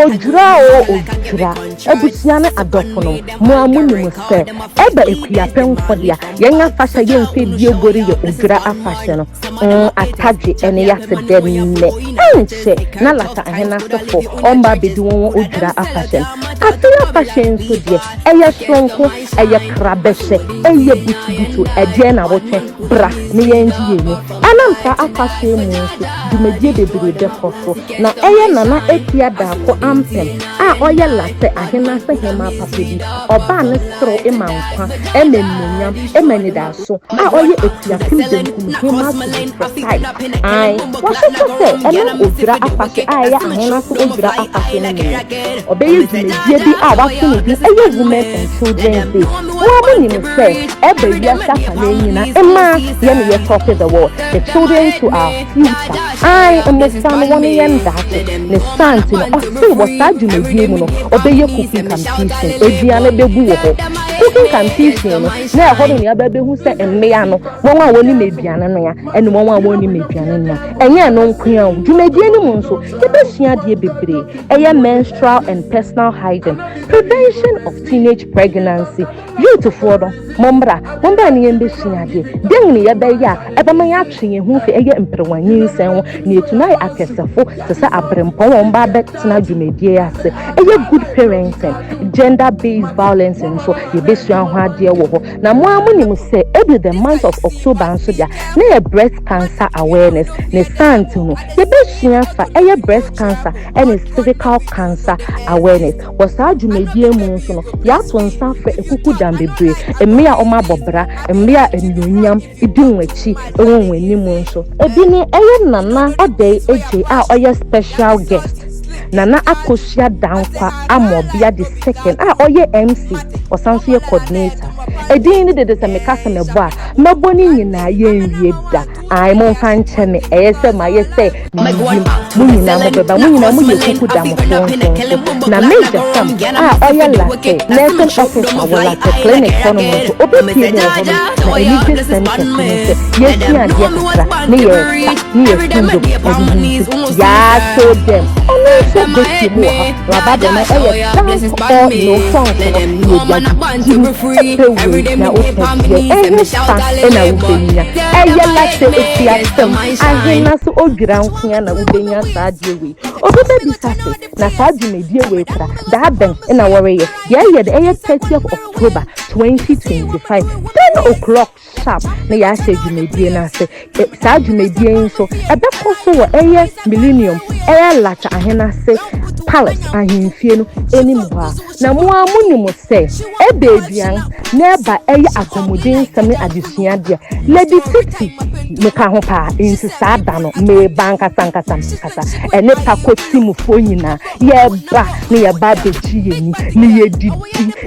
Odwira Ebusiana adophono. Muamuni se. Eba ekuya penfodia. Yenga fasha yense biogori ye Odwira afashion. Ataji ene yase denine. Enche na lata ahenase fo. Omba bedu Odwira afashion. Afia fashion so die. Eye sonko, eye krabeshe, eye butu na wote bra ne yenji yenu anamfa afashe mu nso dumedie bebre defoso na eye nana etia da ko ampem a oye late ahenase hema papebi oba ne stro emankwa ememnyam emanida so a oye etia BENKUMHEMAA ai waso se ene Odwira afashe a ya ahenase Odwira afashe ne obeye dumedie bi a waso ne bi eye women and children day wo ni say ebe ya safa na Emma yemi ye talk the world the children to our future I understand one yen that the stand no o see what adwumedie mu no obeye cooking competition ediane bebu wo ho cooking competition no na ho no ya bebehu se emmea no won a woni meduane no ya ene won a woni meduane no ya enye no nkwan adwumedie ni mu nso yebesua de bebre eye menstrual and personal hygiene prevention of teenage pregnancy beautiful no mombra ni yembesua de den ni yebeya ebema ya twen hu fe eye mprewanyin sen ni etunai akesefo se abrempon won ba betina dwumedie ase eye good parenting gender based violence so yebesua ho ade wo ho na mo amuni mu se every the month of October nso dia na ye breast cancer awareness ne santi no yebesua fa eye breast cancer and cervical cancer awareness was adwumedie mu nso no ya to nsa fa ekuku dambebre emia oma bobra emia enyonyam idunwachi ewonwani mu nso ebi ni eye nana odey eje a oye special guest Nana Akosia Dankwa Amobia the second oye MC osanso ye coordinator edin de se mekasa mebo a maboni nyina ye nwieda ai mo fan chene eyese ma ye se munyina mo beba munyina mu ye kuku da mo na major sam oye late nursing officer wala te clinic kono mo obepie no ho na elite center yes ya dia kra ne ye fundo ya so dem so get you more rabada na dance or no song every day na na ubenya late otiasem ahenaso Odwira nkunya na ubenya saadie obebe bisase na saadwumedie we tra da ben na worry ye the 30th of October 2025 10 o'clock sharp na ya saadwumedie na se saadwumedie nso ebekoso wo MILLENNIUM lata ahenase palace ahemfie no enimwa na muamuni mo se ebeduan na eba akomodin sami adesua dia lady titi meka ho pa insisa da no me banka sankasa ene pakoti mu fonyina ye ba ne ye ba beji yeni ne ye didi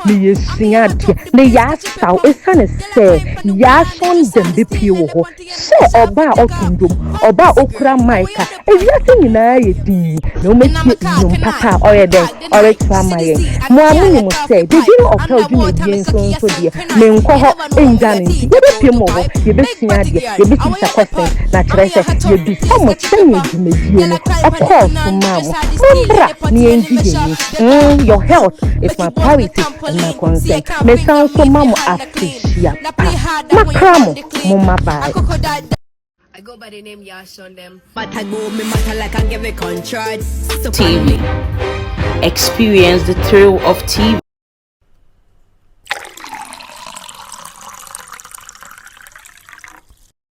ne ye sua dia ne ya saw esane se ya son dem de pie wo ho se oba otundum oba okura maika ewiase nyina ye din no metie no papa oyeden oretua maye muamuni mo se the dinner of hell dwumedie nso die me nkọ ho enjane nti yebepie mo ho yebesua die yebesisa question na trese yebisa mo tanye dwumedie no akọ so mamu mbra ni enjige ni your health is my priority and my concern me sound so mamu appreciate makramo mo mabai. I go by the name Yash on them, but I go me matter like I give a contract. TV. Experience the thrill of TV.